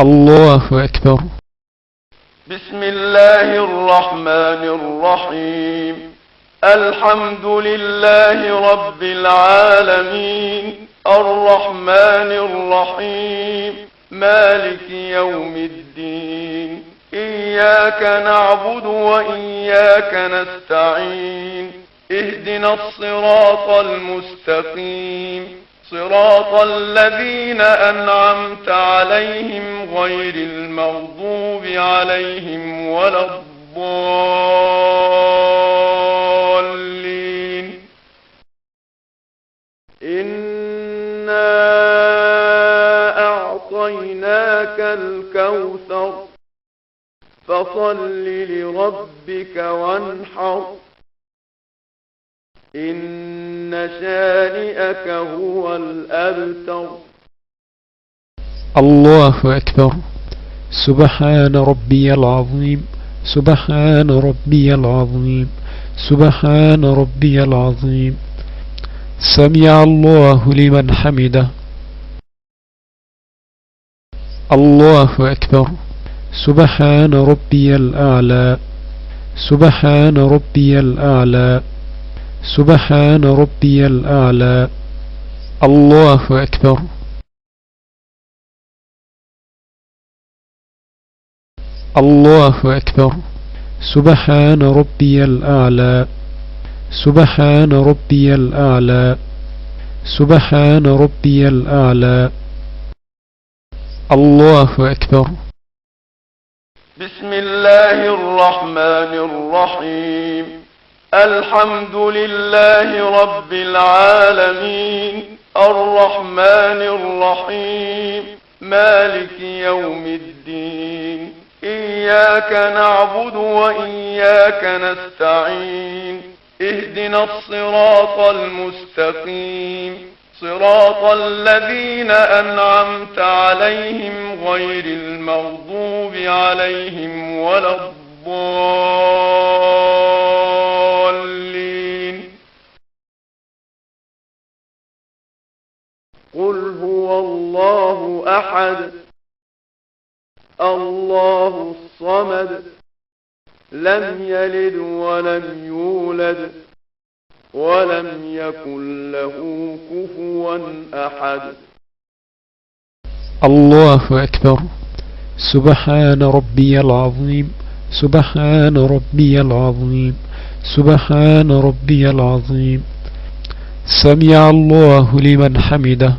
الله أكبر. بسم الله الرحمن الرحيم. الحمد لله رب العالمين، الرحمن الرحيم، مالك يوم الدين. إياك نعبد وإياك نستعين. اهدنا الصراط المستقيم، صراط الذين أنعمت عليهم غير المغضوب عليهم ولا الضالين. إنا أعطيناك الكوثر، فصل لربك وانحر، إن شانئك هو الأبتر. الله أكبر. سبحان ربي العظيم، سبحان ربي العظيم، سبحان ربي العظيم. سمع الله لمن حمده. الله أكبر. سبحان ربي الأعلى، سبحان ربي الأعلى، سبحان ربي الأعلى. الله أكبر. الله أكبر. سبحان ربي الأعلى، سبحان ربي الأعلى، سبحان ربي الأعلى. الله أكبر. بسم الله الرحمن الرحيم. الحمد لله رب العالمين، الرحمن الرحيم، مالك يوم الدين. إياك نعبد وإياك نستعين. اهدنا الصراط المستقيم، صراط الذين أنعمت عليهم غير المغضوب عليهم ولا الضالين. قل هو الله أحد، الله الصمد، لم يلد ولم يولد ولم يكن له كفوا أحد. الله أكبر. سبحان ربي العظيم، سبحان ربي العظيم، سبحان ربي العظيم. سمع الله لمن حمده.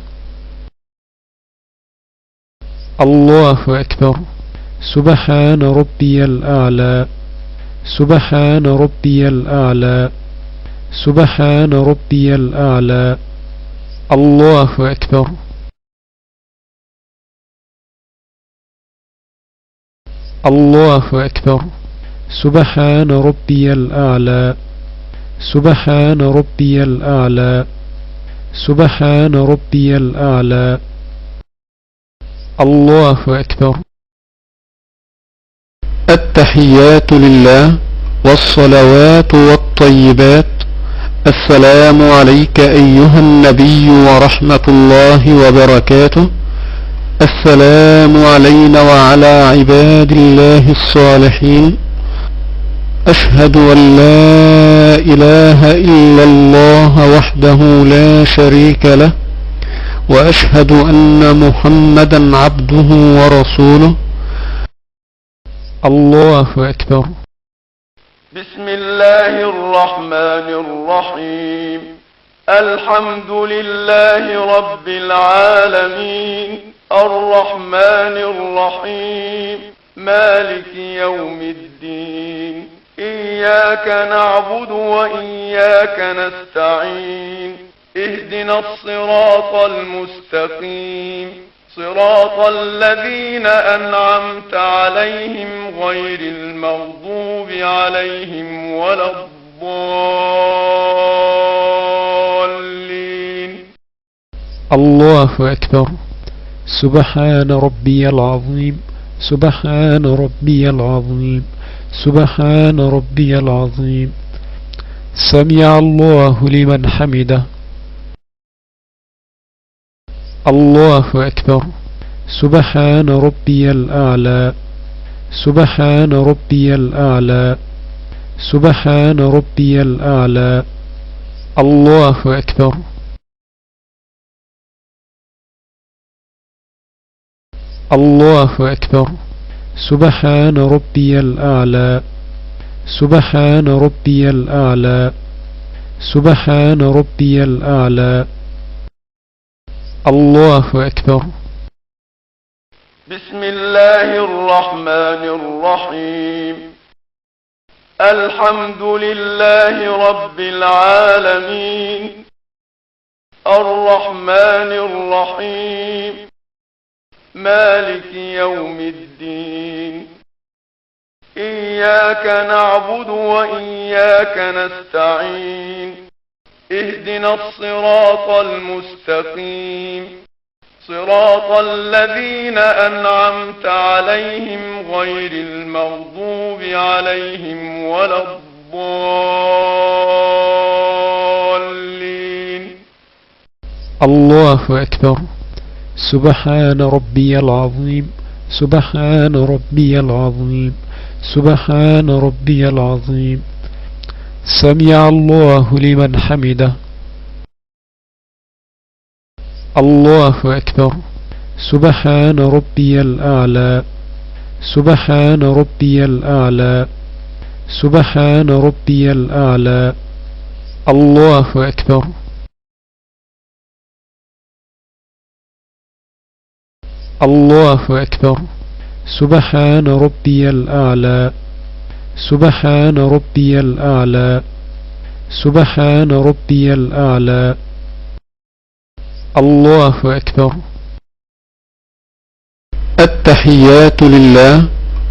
الله أكبر. سبحان ربي الأعلى، سبحان ربي الأعلى، سبحان ربي الأعلى. الله أكبر. الله أكبر. سبحان ربي الأعلى، سبحان ربي الأعلى، سبحان ربي الأعلى. الله أكبر. التحيات لله والصلوات والطيبات. السلام عليك أيها النبي ورحمة الله وبركاته. السلام علينا وعلى عباد الله الصالحين. أشهد أن لا إله إلا الله وحده لا شريك له، وأشهد أن محمدا عبده ورسوله. الله أكبر. بسم الله الرحمن الرحيم. الحمد لله رب العالمين، الرحمن الرحيم، مالك يوم الدين. إياك نعبد وإياك نستعين. اهدنا الصراط المستقيم، صراط الذين أنعمت عليهم غير المغضوب عليهم ولا الضالين. الله أكبر. سبحان ربي العظيم، سبحان ربي العظيم، سبحان ربي العظيم. سمع الله لمن حمده. الله أكبر. سبحان ربي الأعلى سبحان ربي الأعلى سبحان ربي الأعلى الله أكبر الله أكبر سبحان ربي الأعلى سبحان ربي الأعلى سبحان ربي الأعلى الله أكبر بسم الله الرحمن الرحيم الحمد لله رب العالمين الرحمن الرحيم مالك يوم الدين إياك نعبد وإياك نستعين اهدنا الصراط المستقيم صراط الذين أنعمت عليهم غير المغضوب عليهم ولا الضالين الله أكبر سبحان ربي العظيم سبحان ربي العظيم سبحان ربي العظيم سمع الله لمن حمده الله أكبر سبحان ربي الأعلى سبحان ربي الأعلى سبحان ربي الأعلى الله أكبر الله أكبر سبحان ربي الأعلى سبحان ربي الأعلى سبحان ربي الأعلى الله أكبر التحيات لله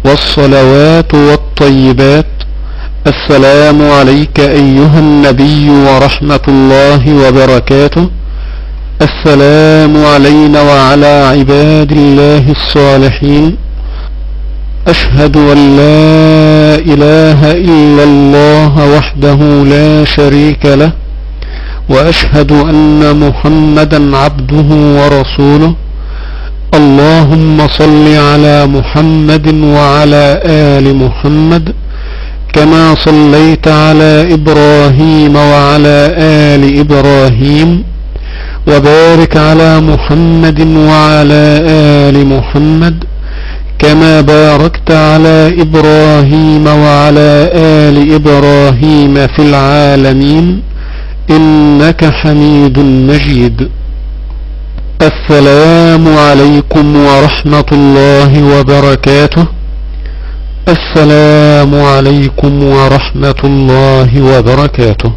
والصلوات والطيبات السلام عليك أيها النبي ورحمة الله وبركاته السلام علينا وعلى عباد الله الصالحين أشهد أن لا إله إلا الله وحده لا شريك له وأشهد أن محمدا عبده ورسوله اللهم صل على محمد وعلى آل محمد كما صليت على إبراهيم وعلى آل إبراهيم وبارك على محمد وعلى آل محمد كما باركت على إبراهيم وعلى آل إبراهيم في العالمين إنك حميد مجيد السلام عليكم ورحمة الله وبركاته السلام عليكم ورحمة الله وبركاته